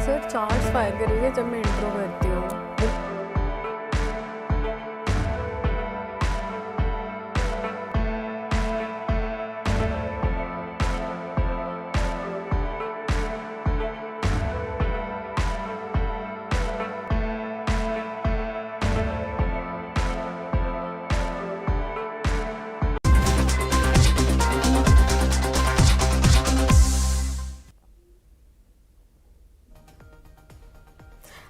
Sir charge fire करेंगे जब मैं इंट्रो करती हूँ.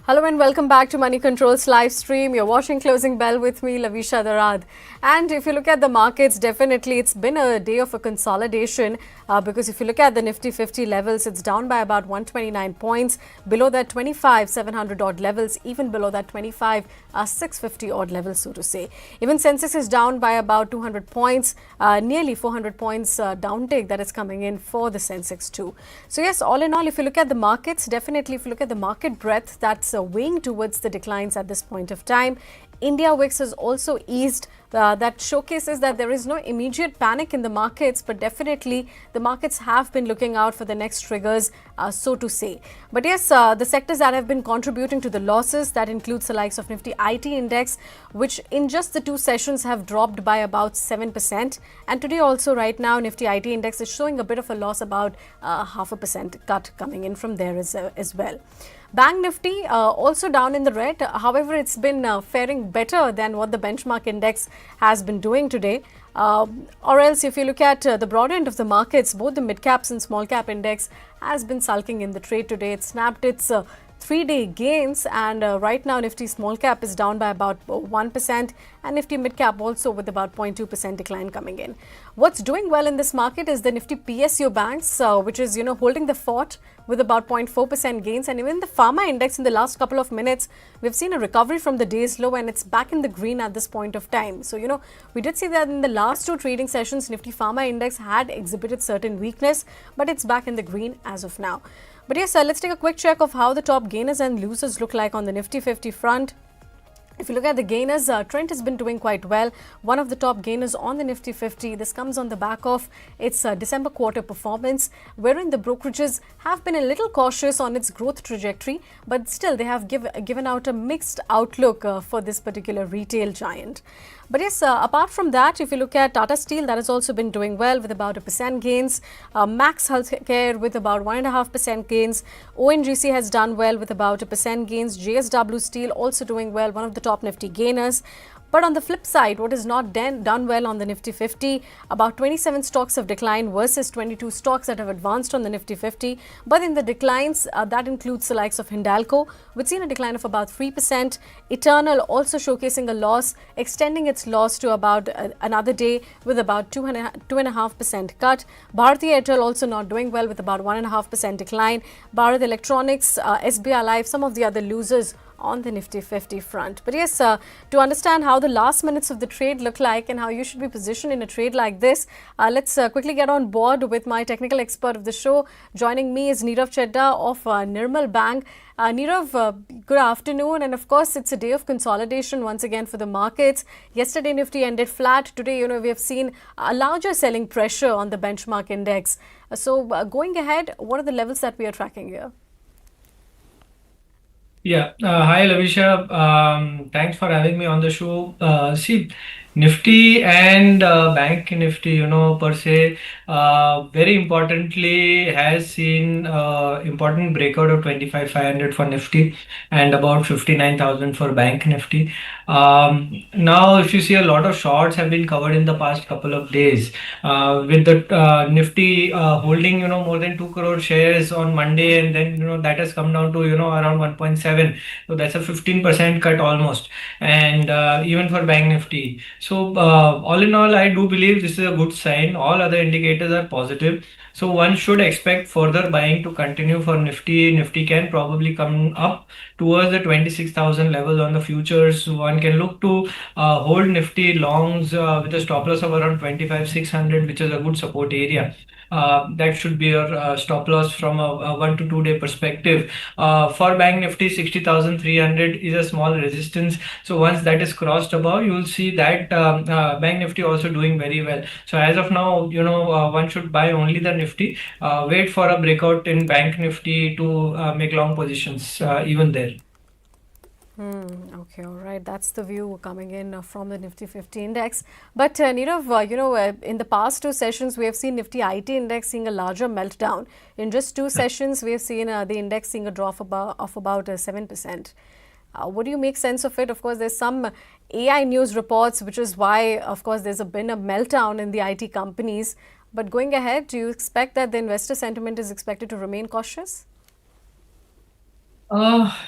Hello and welcome back to Moneycontrol's live stream. You're watching Closing Bell with me, Lovisha, Darad. And if you look at the markets, definitely it's been a day of a consolidation because if you look at the Nifty 50 levels, it's down by about 129 points, below that 25,700 odd levels, even below that 25,650 odd levels, so to say. Even Sensex is down by about 200 points, nearly 400 points downtake that is coming in for the Sensex too. So yes, all in all, if you look at the markets, definitely if you look at the market breadth, that's weighing towards the declines at this point of time. India VIX has also eased. That showcases that there is no immediate panic in the markets, but definitely the markets have been looking out for the next triggers, so to say. But yes, the sectors that have been contributing to the losses, that includes the likes of Nifty IT index, which in just the two sessions have dropped by about 7%. And today also right now, Nifty IT index is showing a bit of a loss, about 0.5% cut coming in from there as well. Bank Nifty also down in the red. However, it's been faring better than what the benchmark index has been doing today. Or else, if you look at the broad end of the markets, both the mid caps and small cap index has been sulking in the trade today. It snapped its 3-day gains, and right now Nifty small cap is down by about 1% and Nifty mid cap also with about 0.2% decline coming in. What's doing well in this market is the Nifty PSU banks, which is holding the fort with about 0.4% gains, and even the pharma index in the last couple of minutes we've seen a recovery from the day's low and it's back in the green at this point of time. So we did see that in the last two trading sessions Nifty pharma index had exhibited certain weakness, but it's back in the green as of now. But yes, let's take a quick check of how the top gainers and losers look like on the Nifty 50 front. If you look at the gainers, Trent has been doing quite well. One of the top gainers on the Nifty 50. This comes on the back of its December quarter performance, wherein the brokerages have been a little cautious on its growth trajectory, but still they have given out a mixed outlook for this particular retail giant. But yes, apart from that, if you look at Tata Steel, that has also been doing well with about 1% gains. Max Healthcare with about 1.5% gains. ONGC has done well with about 1% gains. JSW Steel also doing well, one of the top Nifty gainers. But on the flip side, what is not done well on the Nifty 50, about 27 stocks have declined versus 22 stocks that have advanced on the Nifty 50. But in the declines, that includes the likes of Hindalco, which seen a decline of about 3%. Eternal also showcasing a loss, extending its loss to about another day with about 2.5% cut. Bharti Airtel also not doing well with about 1.5% decline. Bharat Electronics, SBI Life, some of the other losers on the Nifty 50 front. But yes, to understand how the last minutes of the trade look like and how you should be positioned in a trade like this, let's quickly get on board with my technical expert of the show. Joining me is Nirav Chheda of Nirmal Bank. Nirav, good afternoon. And of course, it's a day of consolidation once again for the markets. Yesterday, Nifty ended flat. Today, we have seen a larger selling pressure on the benchmark index. So going ahead, what are the levels that we are tracking here? Yeah. Hi, Lovisha. Thanks for having me on the show. See, Nifty and Bank Nifty, per se, very importantly, has seen important breakout of 25,500 for Nifty and about 59,000 for Bank Nifty. Now, if you see, a lot of shorts have been covered in the past couple of days, with the Nifty holding, more than 2 crore shares on Monday, and then, that has come down to, around 1.7. So that's a 15% cut almost. And even for Bank Nifty. So all in all, I do believe this is a good sign. All other indicators are positive. So one should expect further buying to continue for Nifty. Nifty can probably come up towards the 26,000 level on the futures. One can look to hold Nifty longs with a stop loss of around 25,600, which is a good support area. That should be your stop loss from a 1 to 2 day perspective. For Bank Nifty, 60,300 is a small resistance. So once that is crossed above, you will see that Bank Nifty also doing very well. So as of now, one should buy only the Nifty. Wait for a breakout in Bank Nifty to make long positions even there. Okay, all right. That's the view coming in from the Nifty 50 index. But Nirav, in the past two sessions, we have seen Nifty IT index seeing a larger meltdown. In just two sessions, we have seen the index seeing a drop of about 7%. What do you make sense of it? Of course, there's some AI news reports, which is why, of course, been a meltdown in the IT companies. But going ahead, do you expect that the investor sentiment is expected to remain cautious?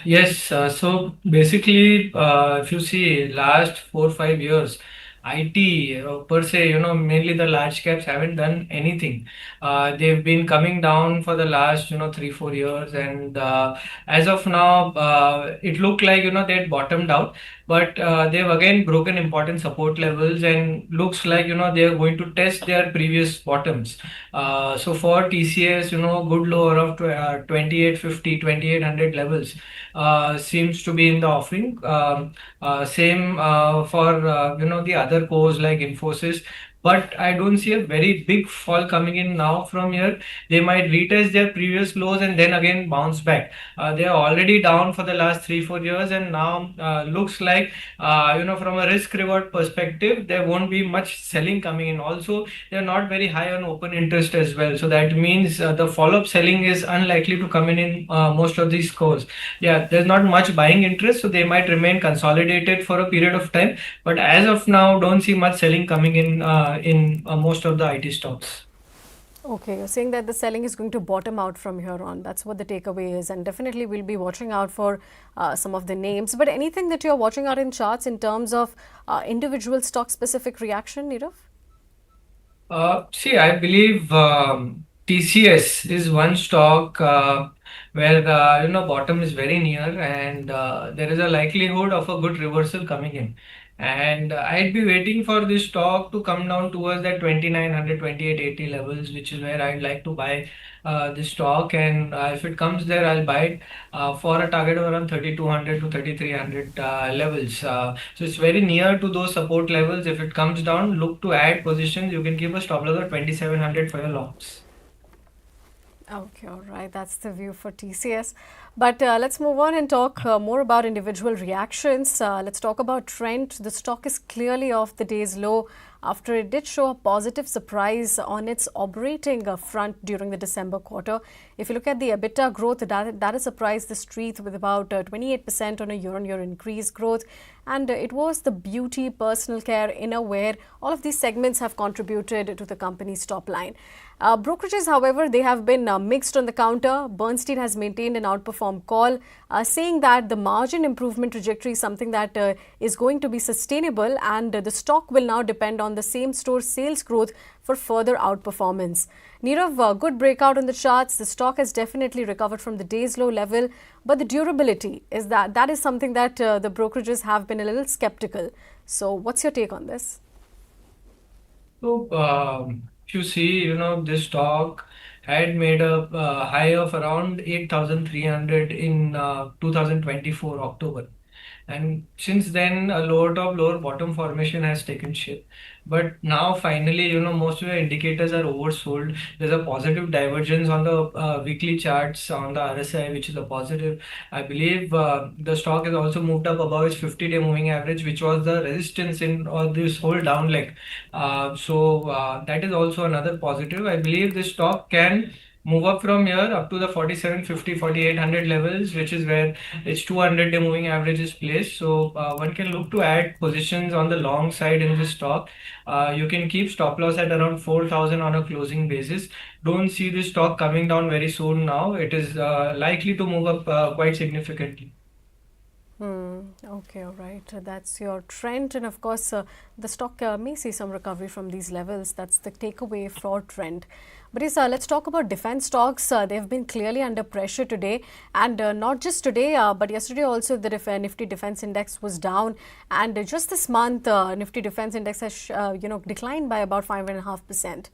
Yes. So basically, if you see last 4 5 years, IT per se, mainly the large caps haven't done anything. They've been coming down for the last, 3 4 years, and as of now, it looked like they had bottomed out, but they've again broken important support levels, and looks like they're going to test their previous bottoms. So for TCS, good lower of 2850, 2800 levels seems to be in the offering. Same for the other cores like Infosys. But I don't see a very big fall coming in now from here. They might retest their previous lows and then again bounce back. They are already down for the last 3 4 years, and now looks like from a risk reward perspective, there won't be much selling coming in. Also, they're not very high on open interest as well. So that means the follow-up selling is unlikely to come in most of these scores. Yeah, there's not much buying interest, so they might remain consolidated for a period of time. But as of now, don't see much selling coming in most of the IT stocks. Okay, you're saying that the selling is going to bottom out from here on. That's what the takeaway is. And definitely we'll be watching out for some of the names. But anything that you're watching out in charts in terms of individual stock specific reaction, Nirav? See, I believe TCS is one stock where bottom is very near, and there is a likelihood of a good reversal coming in. And I'd be waiting for this stock to come down towards that 2900, 2880 levels, which is where I'd like to buy this stock. And if it comes there, I'll buy it for a target of around 3200 to 3300 levels. So it's very near to those support levels. If it comes down, look to add positions. You can keep a stop loss of 2700 for your longs. Okay, all right. That's the view for TCS. But let's move on and talk more about individual reactions. Let's talk about Trent. The stock is clearly off the day's low after it did show a positive surprise on its operating front during the December quarter. If you look at the EBITDA growth, that has surprised the street with about 28% on a year-on-year increase growth. And it was the beauty, personal care, innerwear, all of these segments have contributed to the company's top line. Brokerages, however, they have been mixed on the counter. Bernstein has maintained an outperform call, saying that the margin improvement trajectory is something that is going to be sustainable, and the stock will now depend on the same store sales growth for further outperformance. Nirav, good breakout on the charts. The stock has definitely recovered from the day's low level, but the durability is that is something that the brokerages have been a little skeptical. So what's your take on this? So, if you see, this stock had made a high of around 8,300 in 2024 October. And since then, a lower top, lower bottom formation has taken shape. But now, finally, most of the indicators are oversold. There's a positive divergence on the weekly charts on the RSI, which is a positive. I believe the stock has also moved up above its 50-day moving average, which was the resistance in this whole down leg. So that is also another positive. I believe this stock can move up from here up to the 4750, 4800 levels, which is where its 200-day moving average is placed. So one can look to add positions on the long side in this stock. You can keep stop loss at around 4000 on a closing basis. Don't see this stock coming down very soon now. It is likely to move up quite significantly. Okay, all right. That's your trend. And of course, the stock may see some recovery from these levels. That's the takeaway for trend. But yes, let's talk about defense stocks. They've been clearly under pressure today. And not just today, but yesterday also the Nifty Defense Index was down. And just this month, Nifty Defense Index has declined by about 5.5%.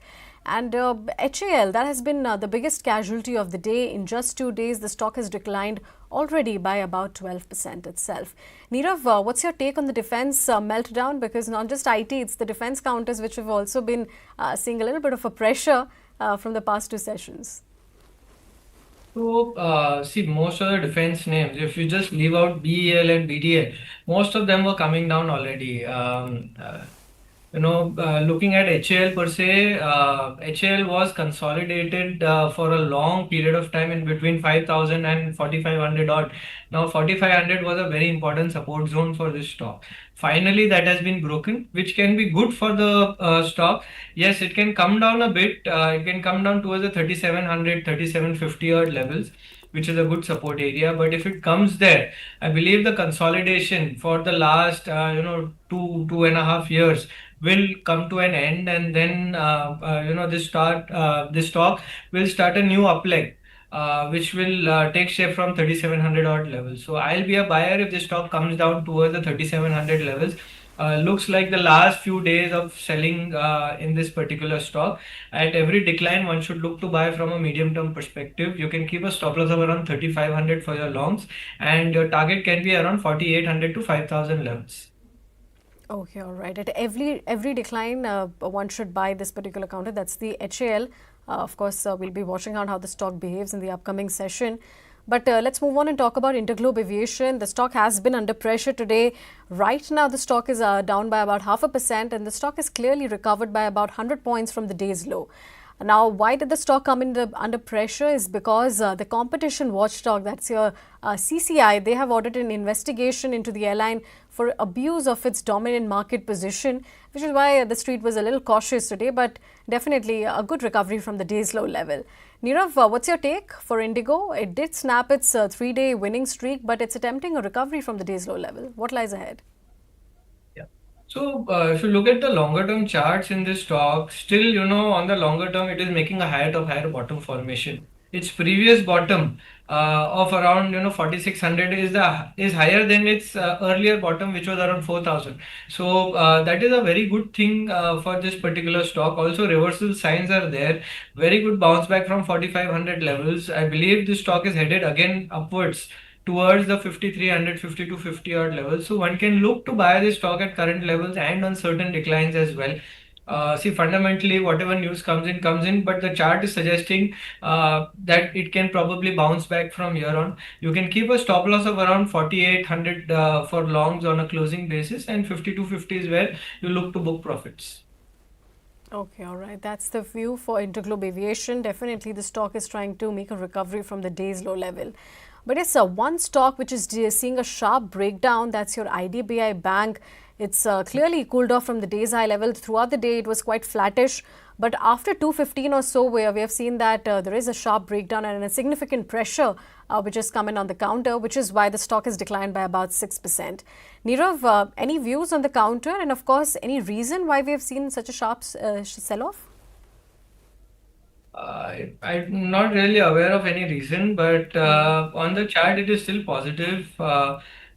And HAL, that has been the biggest casualty of the day. In just 2 days, the stock has declined already by about 12% itself. Nirav, what's your take on the defense meltdown? Because not just IT, it's the defense counters which have also been seeing a little bit of a pressure. from the past two sessions? So, see, most of the defense names, if you just leave out BEL and BDL, most of them were coming down already. Looking at HAL per se, HAL was consolidated for a long period of time in between 5,000 and 4,500 odd. Now, 4,500 was a very important support zone for this stock. Finally, that has been broken, which can be good for the stock. Yes, it can come down a bit. It can come down towards the 3,700, 3,750 odd levels, which is a good support area. But if it comes there, I believe the consolidation for the last, 2.5 years will come to an end, and then this stock will start a new up leg, which will take shape from 3,700 odd levels. So I'll be a buyer if the stock comes down towards the 3,700 levels. Looks like the last few days of selling in this particular stock. At every decline, one should look to buy from a medium term perspective. You can keep a stop loss of around 3,500 for your longs, and your target can be around 4,800 to 5,000 levels. Okay, all right. At every decline, one should buy this particular counter. That's the HAL. Of course, we'll be watching out how the stock behaves in the upcoming session. But let's move on and talk about Interglobe Aviation. The stock has been under pressure today. Right now, the stock is down by about 0.5%, and the stock is clearly recovered by about 100 points from the day's low. Now, why did the stock come under pressure is because the competition watchdog, that's your CCI, they have ordered an investigation into the airline for abuse of its dominant market position, which is why the street was a little cautious today, but definitely a good recovery from the day's low level. Nirav, what's your take for Indigo? It did snap its 3-day winning streak, but it's attempting a recovery from the day's low level. What lies ahead? So, if you look at the longer term charts in this stock, still, on the longer term, it is making a higher top, higher bottom formation. Its previous bottom of around 4,600 is higher than its earlier bottom, which was around 4,000. So that is a very good thing for this particular stock. Also, reversal signs are there. Very good bounce back from 4,500 levels. I believe this stock is headed again upwards towards the 5,300, 5,250 odd levels. So one can look to buy this stock at current levels and on certain declines as well. See, fundamentally, whatever news comes in, but the chart is suggesting that it can probably bounce back from here on. You can keep a stop loss of around 4,800 for longs on a closing basis, and 5,250 is where you look to book profits. Okay, all right. That's the view for Interglobe Aviation. Definitely, the stock is trying to make a recovery from the day's low level. But it's one stock which is seeing a sharp breakdown. That's your IDBI Bank. It's clearly cooled off from the day's high level. Throughout the day, it was quite flattish. But after 2:15 or so, where we have seen that there is a sharp breakdown and a significant pressure which has come in on the counter, which is why the stock has declined by about 6%. Nirav, any views on the counter? And of course, any reason why we have seen such a sharp sell-off? I'm not really aware of any reason, but on the chart, it is still positive.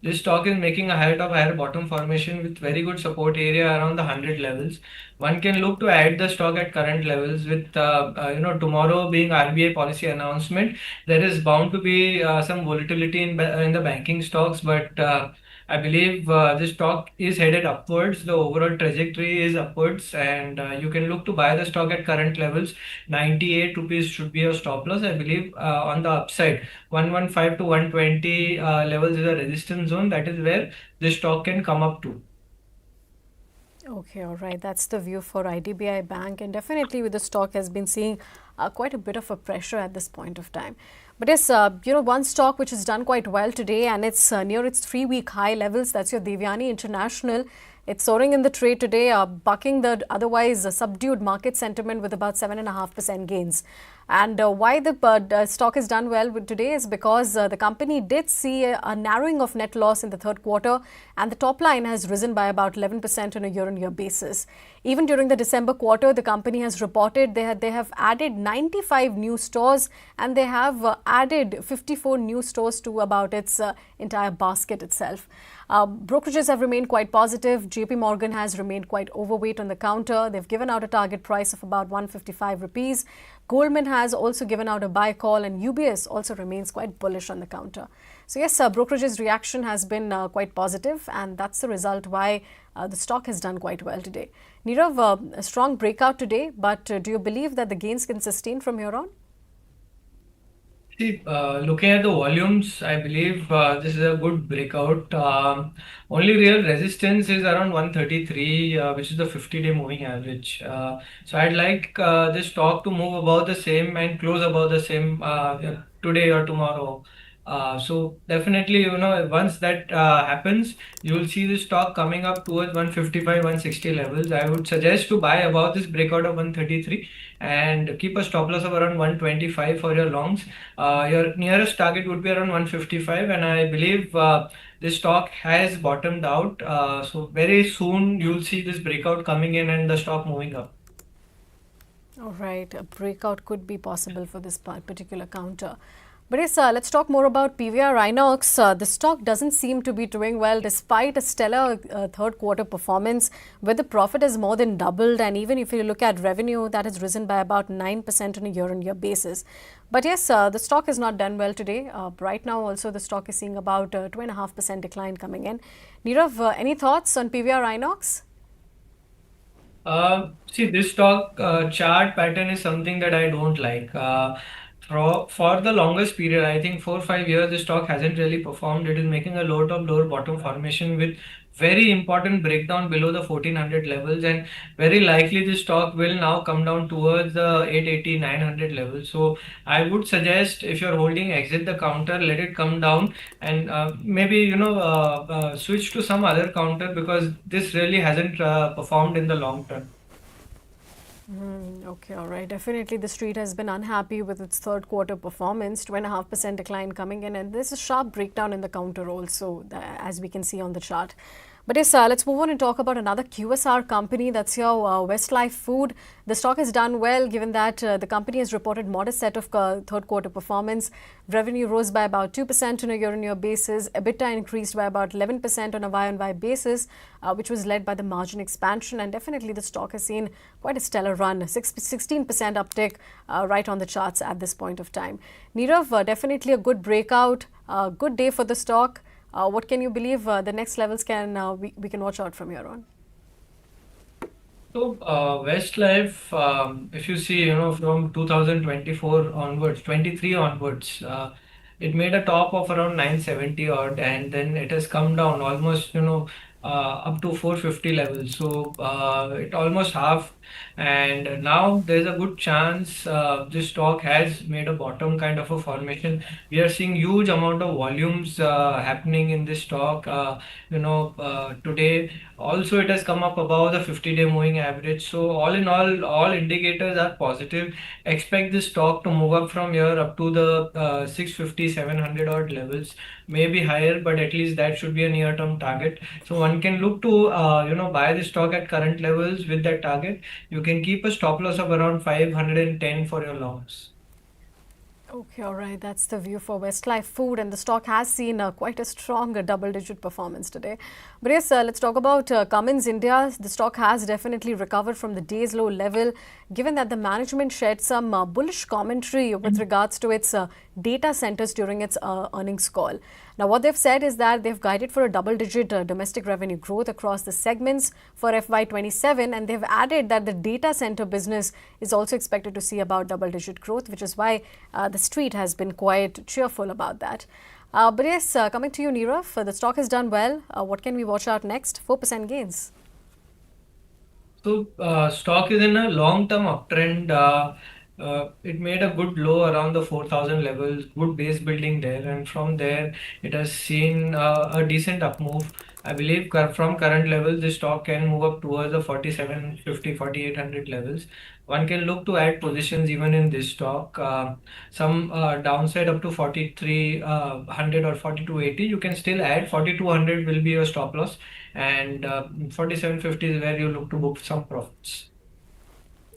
This stock is making a higher top, higher bottom formation with very good support area around the 100 levels. One can look to add the stock at current levels with, tomorrow being RBI policy announcement. There is bound to be some volatility in the banking stocks, but I believe this stock is headed upwards. The overall trajectory is upwards, and you can look to buy the stock at current levels. 98 rupees should be your stop loss. I believe on the upside, 115 to 120 levels is a resistance zone. That is where this stock can come up to. Okay, all right. That's the view for IDBI Bank, and definitely with the stock has been seeing quite a bit of a pressure at this point of time. But yes, one stock which has done quite well today, and it's near its 3-week high levels. That's your Devyani International. It's soaring in the trade today, bucking the otherwise subdued market sentiment with about 7.5% gains. And why the stock has done well today is because the company did see a narrowing of net loss in the third quarter, and the top line has risen by about 11% on a year-on-year basis. Even during the December quarter, the company has reported they have added 95 new stores, and they have added 54 new stores to about its entire basket itself. Brokerages have remained quite positive. JP Morgan has remained quite overweight on the counter. They've given out a target price of about 155 rupees. Goldman has also given out a buy call, and UBS also remains quite bullish on the counter. So yes, brokerage's reaction has been quite positive, and that's the result why the stock has done quite well today. Nirav, a strong breakout today, but do you believe that the gains can sustain from here on? See, looking at the volumes, I believe this is a good breakout. Only real resistance is around 133, which is the 50-day moving average. So I'd like this stock to move above the same and close above the same today or tomorrow. So definitely, once that happens, you will see the stock coming up towards 155, 160 levels. I would suggest to buy above this breakout of 133 and keep a stop loss of around 125 for your longs. Your nearest target would be around 155, and I believe this stock has bottomed out. So very soon you'll see this breakout coming in and the stock moving up. All right, a breakout could be possible for this particular counter. But yes, let's talk more about PVR Inox. The stock doesn't seem to be doing well despite a stellar third quarter performance where the profit has more than doubled, and even if you look at revenue, that has risen by about 9% on a year-on-year basis. But yes, the stock has not done well today. Right now also the stock is seeing about 2.5% decline coming in. Nirav, any thoughts on PVR Inox? See, this stock chart pattern is something that I don't like. For the longest period, I think 4 or 5 years, the stock hasn't really performed. It is making a lot of lower bottom formation with very important breakdown below the 1400 levels, and very likely the stock will now come down towards the 880, 900 levels. So I would suggest if you're holding, exit the counter, let it come down, and maybe switch to some other counter because this really hasn't performed in the long term. Okay, all right. Definitely the street has been unhappy with its third quarter performance, 2.5% decline coming in, and there's a sharp breakdown in the counter also, as we can see on the chart. But yes, let's move on and talk about another QSR company. That's your Westlife Food. The stock has done well given that the company has reported modest set of third quarter performance. Revenue rose by about 2% on a year-on-year basis. EBITDA increased by about 11% on a Y-on-Y basis, which was led by the margin expansion. And definitely the stock has seen quite a stellar run, 16% uptick right on the charts at this point of time. Nirav, definitely a good breakout, good day for the stock. What can you believe the next levels we can watch out from here on? So, Westlife, if you see, from 2024 onwards, 23 onwards, it made a top of around 970 odd, and then it has come down almost, up to 450 levels. So, it almost half, and now there's a good chance this stock has made a bottom kind of a formation. We are seeing huge amount of volumes happening in this stock. Today also it has come up above the 50-day moving average. So all in all indicators are positive. Expect this stock to move up from here up to the 650, 700 odd levels, maybe higher, but at least that should be a near-term target. So one can look to buy the stock at current levels with that target. You can keep a stop loss of around 510 for your longs. Okay, all right. That's the view for Westlife Food, and the stock has seen quite a strong double-digit performance today. But yes, let's talk about Cummins India. The stock has definitely recovered from the day's low level, given that the management shared some bullish commentary with regards to its data centers during its earnings call. Now, what they've said is that they've guided for a double-digit domestic revenue growth across the segments for FY27, and they've added that the data center business is also expected to see about double-digit growth, which is why the street has been quite cheerful about that. But yes, coming to you, Nirav, the stock has done well. What can we watch out next? 4% gains. So stock is in a long-term uptrend. It made a good low around the 4,000 levels, good base building there, and from there it has seen a decent up move. I believe from current levels, the stock can move up towards the 4750, 4800 levels. One can look to add positions even in this stock. Some downside up to 4300 or 4280, you can still add. 4200 will be your stop loss, and 4750 is where you look to book some profits.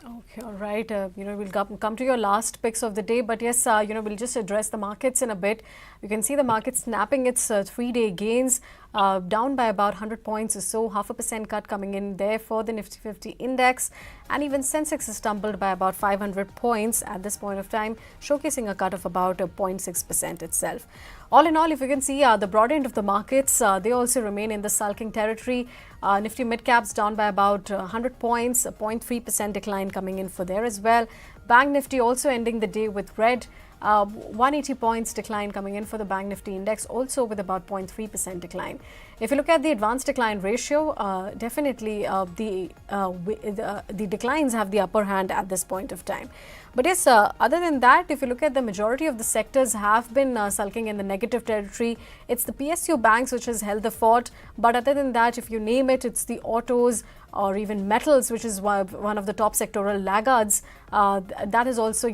Okay, all right. We'll come to your last picks of the day, but yes, we'll just address the markets in a bit. You can see the market snapping its 3-day gains, down by about 100 points or so, 0.5% cut coming in there for the Nifty 50 index, and even Sensex has stumbled by about 500 points at this point of time, showcasing a cut of about 0.6% itself. All in all, if you can see the broad end of the markets, they also remain in the sulking territory. Nifty mid caps down by about 100 points, a 0.3% decline coming in for there as well. Bank Nifty also ending the day with red. 180 points decline coming in for the Bank Nifty index, also with about 0.3% decline. If you look at the advanced decline ratio, definitely the declines have the upper hand at this point of time. But yes, other than that, if you look at the majority of the sectors have been sulking in the negative territory. It's the PSU banks which has held the fort. But other than that, if you name it, it's the autos or even metals, which is one of the top sectoral laggards, that has also,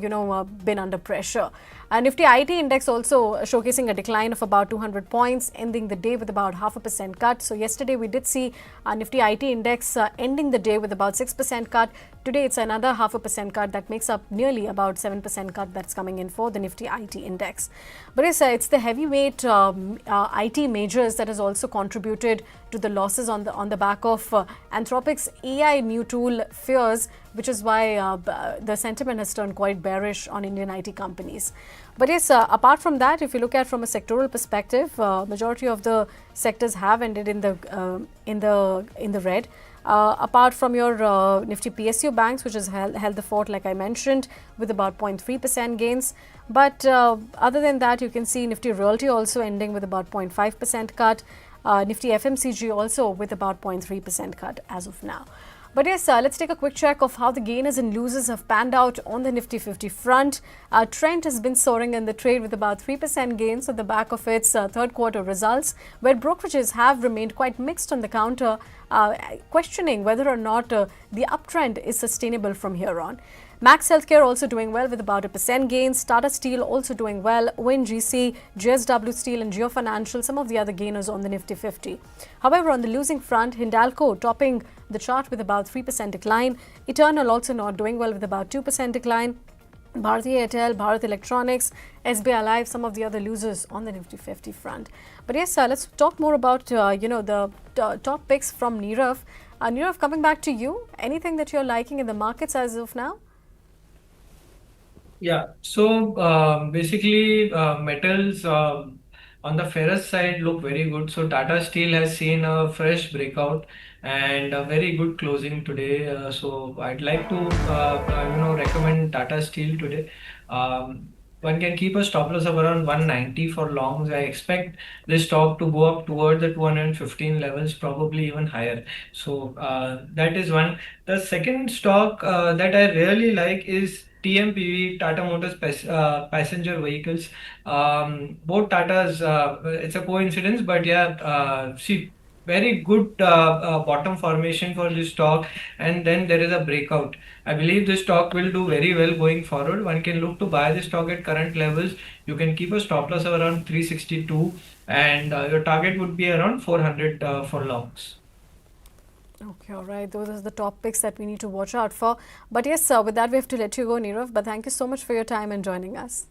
been under pressure. Nifty IT index also showcasing a decline of about 200 points, ending the day with about 0.5% cut. So yesterday we did see Nifty IT index ending the day with about 6% cut. Today it's another 0.5% cut that makes up nearly about 7% cut that's coming in for the Nifty IT index. But yes, it's the heavyweight IT majors that has also contributed to the losses on the back of Anthropic's AI new tool fears, which is why the sentiment has turned quite bearish on Indian IT companies. But yes, apart from that, if you look at from a sectoral perspective, majority of the sectors have ended in the red. Apart from your Nifty PSU banks, which has held the fort, like I mentioned, with about 0.3% gains. But other than that, you can see Nifty Realty also ending with about 0.5% cut. Nifty FMCG also with about 0.3% cut as of now. But yes, let's take a quick check of how the gainers and losers have panned out on the Nifty 50 front. Trent has been soaring in the trade with about 3% gains on the back of its third quarter results, where brokerages have remained quite mixed on the counter, questioning whether or not the uptrend is sustainable from here on. Max Healthcare also doing well with about 1% gains. Tata Steel also doing well. ONGC, JSW Steel and Geo Financial, some of the other gainers on the Nifty 50. However, on the losing front, Hindalco topping the chart with about 3% decline. Eternal also not doing well with about 2% decline. Bharti Airtel, Bharat Electronics, SBI Life, some of the other losers on the Nifty 50 front. But yes, let's talk more about the top picks from Nirav. Nirav, coming back to you, anything that you're liking in the markets as of now? Yeah, so basically, metals on the ferrous side look very good. So Tata Steel has seen a fresh breakout and a very good closing today. So I'd like to recommend Tata Steel today. One can keep a stop loss of around 190 for longs. I expect this stock to go up toward the 215 levels, probably even higher. So that is one. The second stock that I really like is TMPV, Tata Motors passenger vehicles. Both Tatas, it's a coincidence, but yeah, see, very good bottom formation for this stock, and then there is a breakout. I believe this stock will do very well going forward. One can look to buy this stock at current levels. You can keep a stop loss of around 362, and your target would be around 400 for longs. Okay, all right. Those are the top picks that we need to watch out for. But yes, with that, we have to let you go, Nirav. But thank you so much for your time and joining us.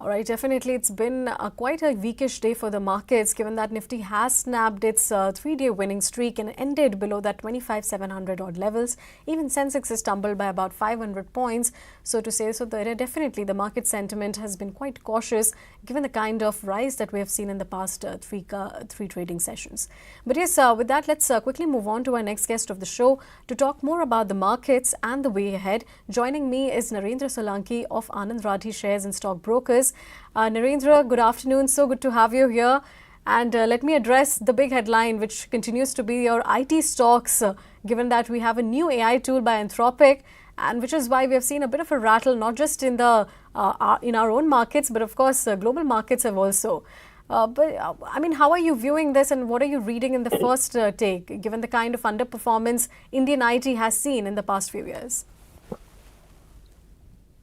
All right, definitely it's been quite a weakish day for the markets, given that Nifty has snapped its 3-day winning streak and ended below that 25,700 odd levels. Even Sensex has tumbled by about 500 points. So to say so, definitely the market sentiment has been quite cautious, given the kind of rise that we have seen in the past three trading sessions. But yes, with that, let's quickly move on to our next guest of the show to talk more about the markets and the way ahead. Joining me is Narendra Solanki of Anand Rathi Shares and Stock Brokers. Narendra, good afternoon. So good to have you here. And let me address the big headline, which continues to be your IT stocks, given that we have a new AI tool by Anthropic, and which is why we have seen a bit of a rattle, not just in in our own markets, but of course, global markets have also. I mean, how are you viewing this, and what are you reading in the first take, given the kind of underperformance Indian IT has seen in the past few years?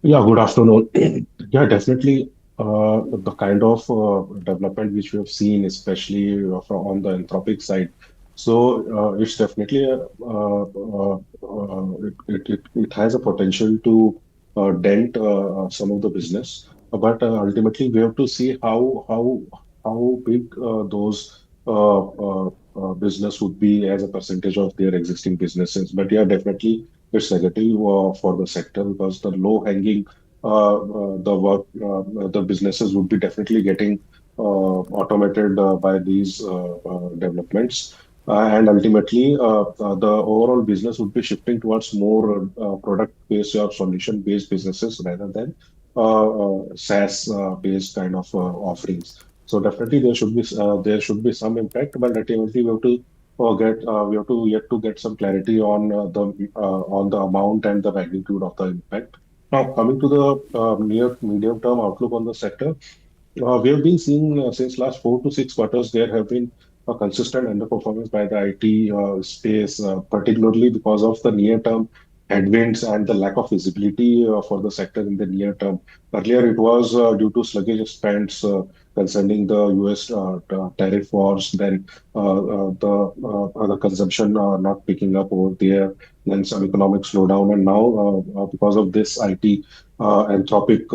Yeah, good afternoon. Yeah, definitely. The kind of development which we have seen, especially from on the Anthropic side. It's definitely it has a potential to dent some of the business, but ultimately we have to see how big those business would be as a percentage of their existing businesses. But yeah, definitely it's negative for the sector because the low hanging the businesses would be definitely getting automated by these developments. And ultimately, the overall business would be shifting towards more product-based or solution-based businesses rather than SaaS-based kind of offerings. So definitely there should be some impact, but ultimately we have to yet to get some clarity on the amount and the magnitude of the impact. Now, coming to the near medium term outlook on the sector, we have been seeing since last 4 to 6 quarters, there have been a consistent underperformance by the IT space, particularly because of the near-term headwinds and the lack of visibility for the sector in the near term. Earlier, it was due to sluggish spends concerning the US tariff wars, then the consumption not picking up over there, then some economic slowdown, and now because of this IT anthropic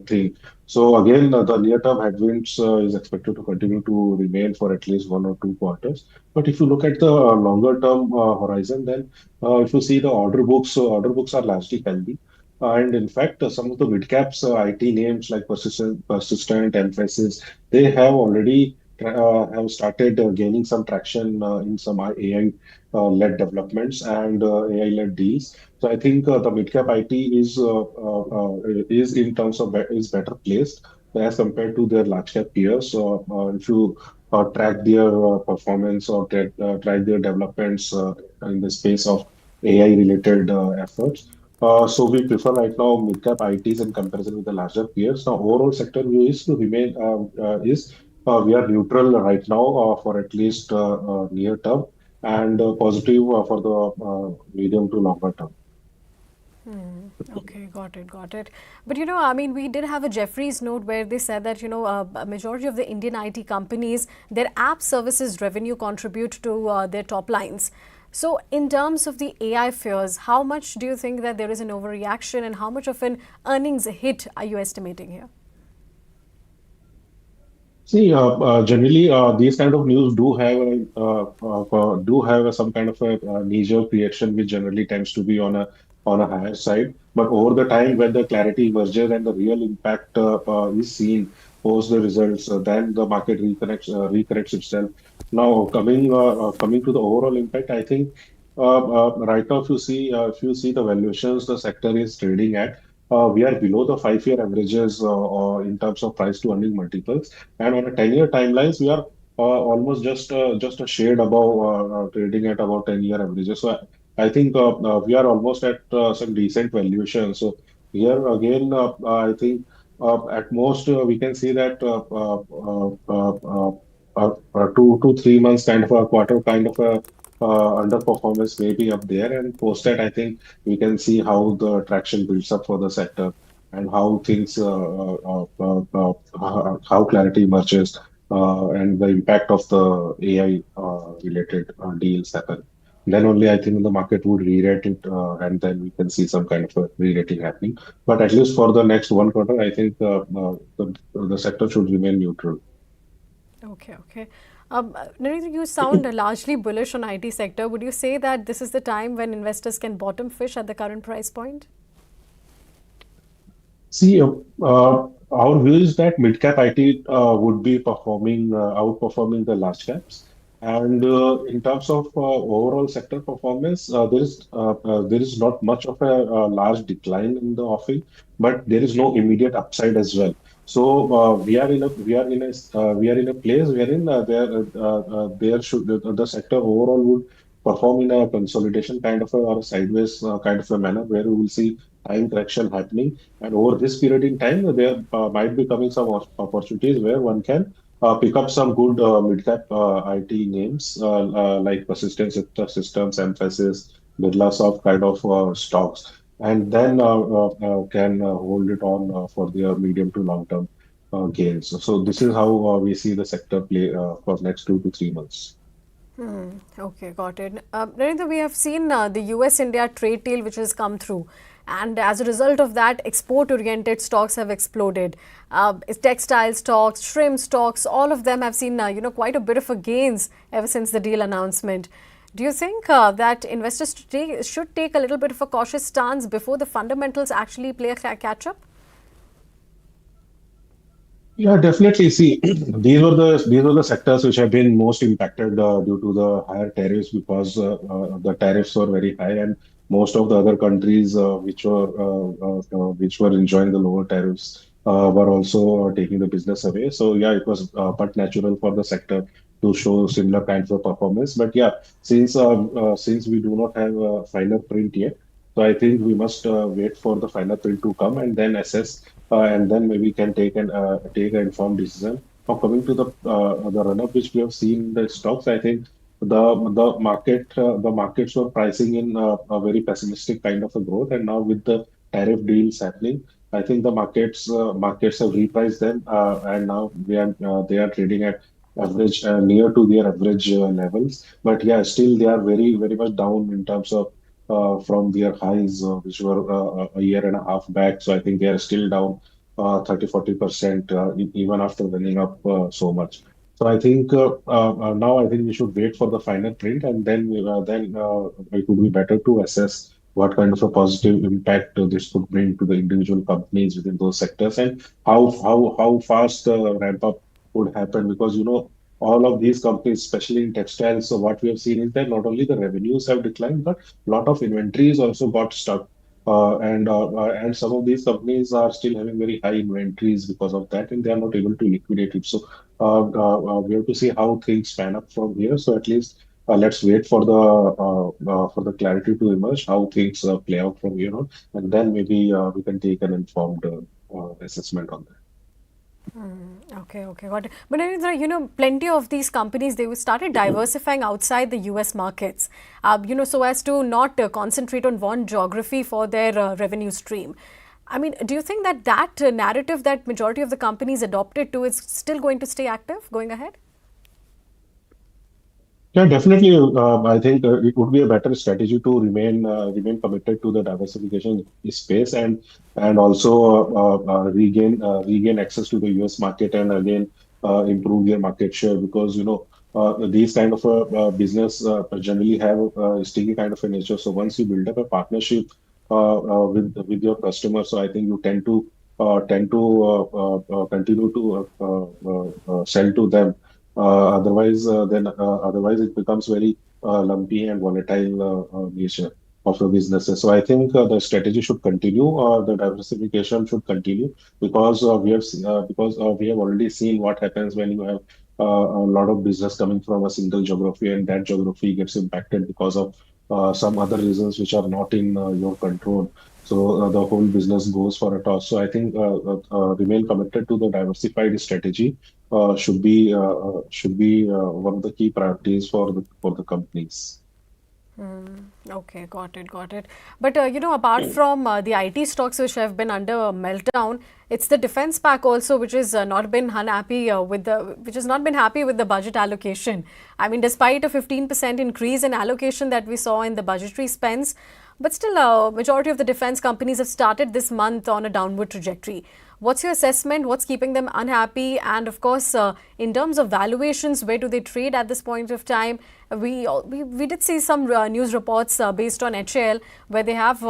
thing. So again, the near-term headwinds is expected to continue to remain for at least 1 or 2 quarters. But if you look at the longer-term horizon, then if you see the order books are largely healthy. And in fact, some of the mid-caps IT names like Persistent, Emphasis, they have already have started gaining some traction in some AI-led developments and AI-led deals. So I think the mid-cap IT is in terms of is better placed as compared to their large-cap peers. So if you track their performance or track their developments in the space of AI-related efforts. So we prefer right now mid-cap ITs in comparison with the larger peers. Now, overall sector view is to remain is we are neutral right now for at least near term and positive for the medium to longer term. Okay, got it, got it. But I mean, we did have a Jeffries note where they said that, a majority of the Indian IT companies, their app services revenue contribute to their top lines. So, in terms of the AI fears, how much do you think that there is an overreaction and how much of an earnings hit are you estimating here? See, generally, these kind of news do have some kind of a knee-jerk reaction, which generally tends to be on a higher side. But over the time, when the clarity emerges and the real impact is seen post the results, then the market recorrects itself. Now, coming to the overall impact, I think right now, if you see the valuations the sector is trading at, we are below the 5-year averages in terms of price to earning multiples. And on a 10-year timelines, we are almost just a shade above trading at about 10-year averages. So I think we are almost at some decent valuation. So here again, I think at most we can see that 2 to 3 months kind of a quarter kind of a underperformance may be up there. And post that, I think we can see how the traction builds up for the sector and how things how clarity emerges and the impact of the AI related deals happen. Then only I think the market would re-rate it, and then we can see some kind of a re-rating happening. But at least for the next 1 quarter, I think the sector should remain neutral. Okay, okay. Narendra, you sound largely bullish on IT sector. Would you say that this is the time when investors can bottom fish at the current price point? See, our view is that mid-cap IT would be outperforming the large caps. And in terms of overall sector performance, there is not much of a large decline in the offing, but there is no immediate upside as well. So we are in a place wherein there should the sector overall would perform in a consolidation kind of a or a sideways kind of a manner where we will see time correction happening, and over this period in time, there might be coming some opportunities where one can pick up some good mid-cap IT names like Persistent Systems, Emphasis, Birlasoft kind of stocks, and then can hold it on for their medium to long-term gains. So this is how we see the sector play for next 2 to 3 months. Okay, got it. Narendra, we have seen the US-India trade deal which has come through, and as a result of that, export-oriented stocks have exploded. Textile stocks, shrimp stocks, all of them have seen quite a bit of a gains ever since the deal announcement. Do you think that investors should take a little bit of a cautious stance before the fundamentals actually play a catch-up? Yeah, definitely. See, these were the sectors which have been most impacted due to the higher tariffs because the tariffs were very high, and most of the other countries which were enjoying the lower tariffs were also taking the business away. So yeah, it was but natural for the sector to show similar kinds of performance. But yeah, since we do not have a final print yet, so I think we must wait for the final print to come and then assess and then maybe can take an informed decision. Now, coming to the run up which we have seen in the stocks, I think the markets were pricing in a very pessimistic kind of a growth, and now with the tariff deals happening, I think the markets have repriced them, and now they are trading at average near to their average levels. But yeah, still they are very much down in terms of from their highs, which were a year and a half back. So I think they are still down 30-40% even after running up so much. So I think now I think we should wait for the final print, and then it would be better to assess what kind of a positive impact this could bring to the individual companies within those sectors, and how fast the ramp up would happen. Because all of these companies, especially in textiles, so what we have seen is that not only the revenues have declined, but a lot of inventories also got stuck. And some of these companies are still having very high inventories because of that, and they are not able to liquidate it. So we have to see how things pan up from here. So at least let's wait for the clarity to emerge, how things play out from here on, and then maybe we can take an informed assessment on that. Okay, okay, got it. But Narendra, plenty of these companies, they started diversifying outside the US markets, so as to not concentrate on one geography for their revenue stream. I mean, do you think that narrative that majority of the companies adopted to is still going to stay active going ahead? Yeah, definitely. I think it would be a better strategy to remain committed to the diversification space, and also regain access to the US market, and again improve their market share, because these kind of business generally have a sticky kind of a nature. So once you build up a partnership with your customers, so I think you tend to continue to sell to them. Otherwise it becomes very lumpy and volatile nature of the businesses. So I think the strategy should continue, the diversification should continue, because we have already seen what happens when you have a lot of business coming from a single geography, and that geography gets impacted because of some other reasons which are not in your control. So the whole business goes for a toss. So I think remain committed to the diversified strategy should be one of the key priorities for the companies. Okay, got it, got it. But apart from the IT stocks which have been under meltdown, it's the defense pack also which is not been unhappy which has not been happy with the budget allocation. I mean, despite a 15% increase in allocation that we saw in the budgetary spends, but still, majority of the defense companies have started this month on a downward trajectory. What's your assessment? What's keeping them unhappy? And of course, in terms of valuations, where do they trade at this point of time? We did see some news reports based on HAL where they have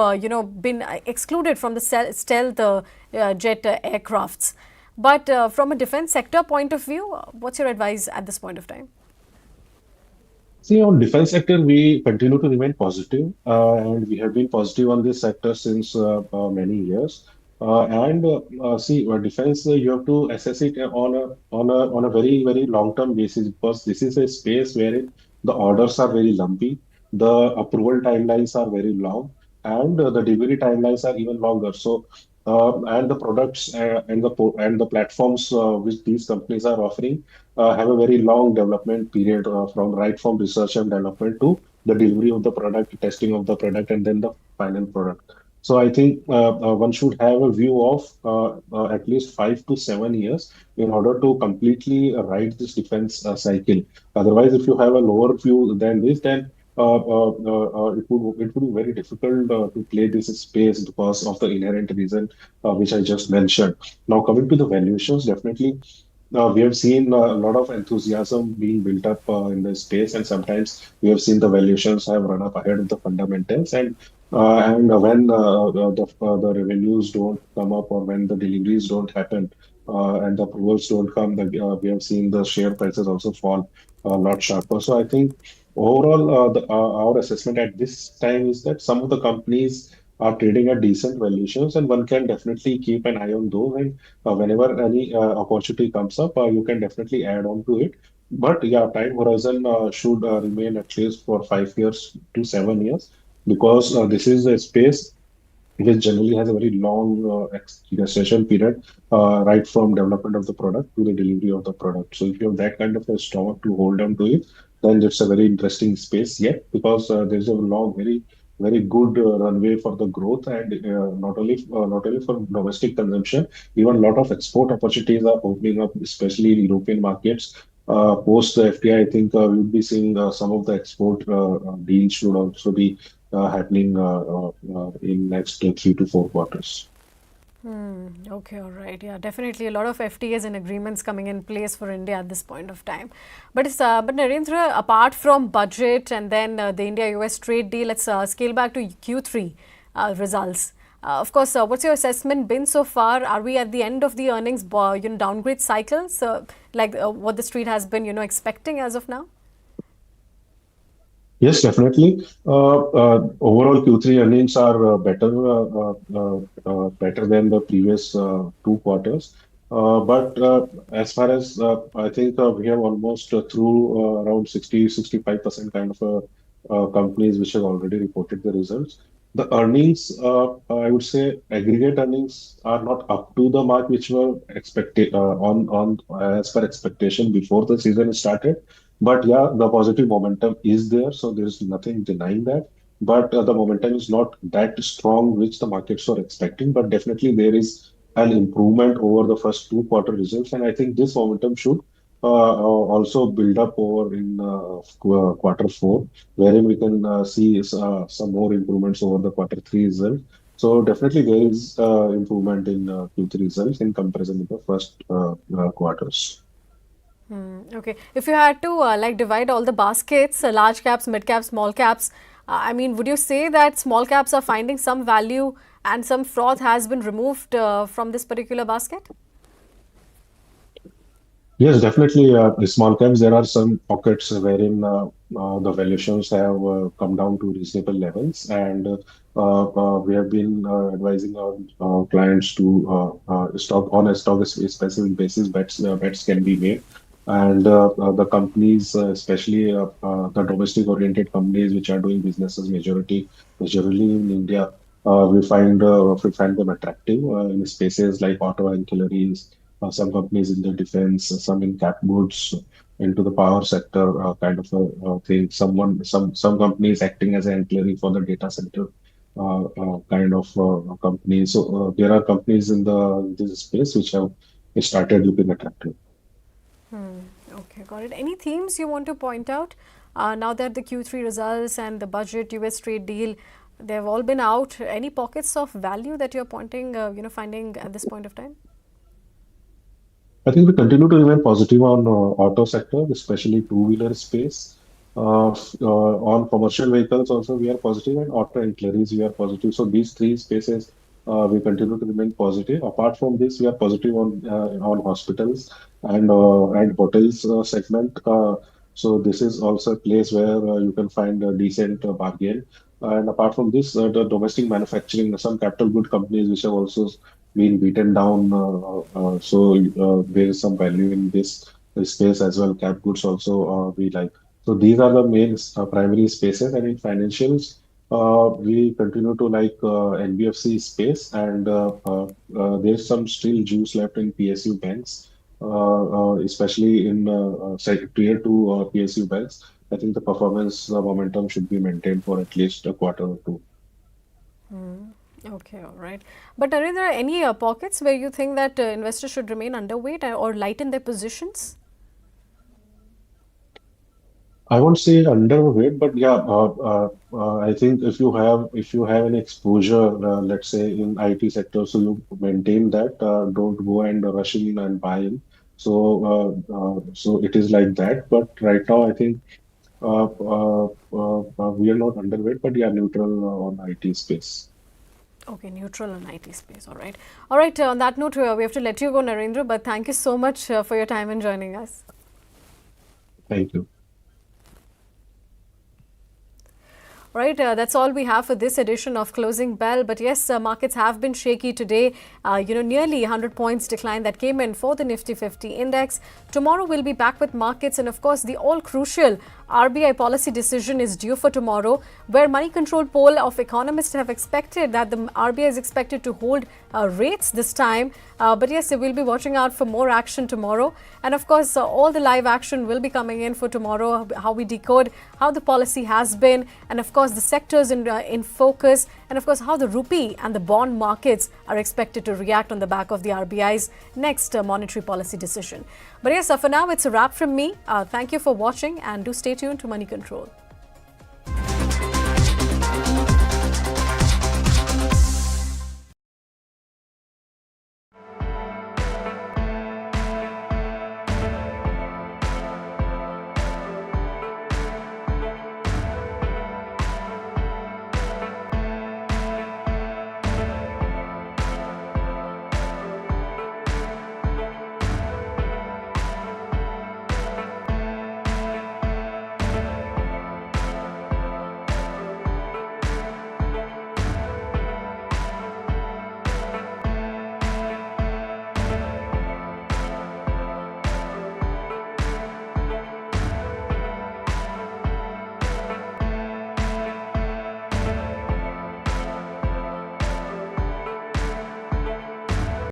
been excluded from the stealth jet aircrafts. But from a defense sector point of view, what's your advice at this point of time? See, on defense sector, we continue to remain positive, and we have been positive on this sector since many years. Defense, you have to assess it on a very long term basis, because this is a space where the orders are very lumpy, the approval timelines are very long, and the delivery timelines are even longer. So, and the products and the platforms which these companies are offering have a very long development period, from research and development to the delivery of the product, testing of the product, and then the final product. So I think one should have a view of at least 5 to 7 years in order to completely ride this defense cycle. Otherwise, if you have a lower view than this, then it would be very difficult to play this space because of the inherent reason which I just mentioned. Now, coming to the valuations, definitely we have seen a lot of enthusiasm being built up in the space, and sometimes we have seen the valuations have run up ahead of the fundamentals. And when the revenues don't come up, or when the deliveries don't happen, and the approvals don't come, we have seen the share prices also fall a lot sharper. So I think overall, our assessment at this time is that some of the companies are trading at decent valuations, and one can definitely keep an eye on those. And whenever any opportunity comes up, you can definitely add on to it. But yeah, time horizon should remain at least for 5 years to 7 years, because this is a space which generally has a very long gestation period, right from development of the product to the delivery of the product. So if you have that kind of a stomach to hold on to it, then it's a very interesting space yet, because there's a long, very good runway for the growth, and not only for domestic consumption, even a lot of export opportunities are opening up, especially in European markets. Post the FDI, I think we'll be seeing some of the export deals should also be happening in next 3 to 4 quarters. Okay, all right. Yeah, definitely a lot of FTAs and agreements coming in place for India at this point of time. But Narendra, apart from budget and then the India-US trade deal, let's scale back to Q3 results. Of course, what's your assessment been so far? Are we at the end of the earnings downgrade cycles, like what the street has been expecting as of now? Yes, definitely. Overall, Q3 earnings are better than the previous 2 quarters. But as far as I think we have almost through around 65% kind of companies which have already reported the results. The earnings, I would say, aggregate earnings are not up to the mark which were expected on as per expectation before the season started. But yeah, the positive momentum is there, so there is nothing denying that. But the momentum is not that strong, which the markets were expecting. But definitely there is an improvement over the first 2 quarter results, and I think this momentum should also build up over in quarter four, wherein we can see some more improvements over the quarter three result. So definitely there is improvement in Q3 results in comparison with the first quarters. Okay. If you had to like divide all the baskets, large caps, mid caps, small caps, I mean, would you say that small caps are finding some value and some froth has been removed from this particular basket? Yes, definitely. The small caps, there are some pockets wherein the valuations have come down to reasonable levels, and we have been advising our clients to stock on a stock specific basis. Bets can be made, and the companies, especially the domestic oriented companies which are doing businesses majorly in India, we find them attractive in spaces like auto ancillaries, some companies in the defense, some in cap goods, into the power sector, kind of a thing. Some companies acting as an ancillary for the data center kind of companies. So there are companies in this space which have started looking attractive. Okay, got it. Any themes you want to point out now that the Q3 results and the budget US trade deal, they've all been out? Any pockets of value that you're pointing, finding at this point of time? I think we continue to remain positive on auto sector, especially two-wheeler space. On commercial vehicles also we are positive, and auto ancillaries we are positive. So these three spaces we continue to remain positive. Apart from this, we are positive on hospitals and hotels segment. So this is also a place where you can find a decent bargain. And apart from this, the domestic manufacturing, some capital good companies which have also been beaten down. So there is some value in this space as well. Cap goods also we like. So these are the main primary spaces. And in financials, we continue to like NBFC space, and there's some still juice left in PSU banks, especially in tier two PSU banks. I think the performance momentum should be maintained for at least a quarter or two. Okay, all right. But Narendra, any pockets where you think that investors should remain underweight or lighten their positions? I won't say underweight, but yeah, I think if you have an exposure, let's say in IT sector, so you maintain that. Don't go and rush in and buy in. So it is like that. But right now, I think we are not underweight, but yeah, neutral on IT space. Okay, neutral and IT space. All right. All right. On that note, we have to let you go, Narendra. But thank you so much for your time and joining us. Thank you. Right, that's all we have for this edition of Closing Bell. But yes, markets have been shaky today. Nearly 100 points decline that came in for the Nifty 50 index. Tomorrow we'll be back with markets, and of course, the all crucial RBI policy decision is due for tomorrow, where Moneycontrol poll of economists have expected that the RBI is expected to hold rates this time. But yes, we'll be watching out for more action tomorrow. And of course, all the live action will be coming in for tomorrow, how we decode how the policy has been, and of course, the sectors in focus, and of course, how the rupee and the bond markets are expected to react on the back of the RBI's next monetary policy decision. But yes, for now, it's a wrap from me. Thank you for watching, and do stay tuned to Money Control.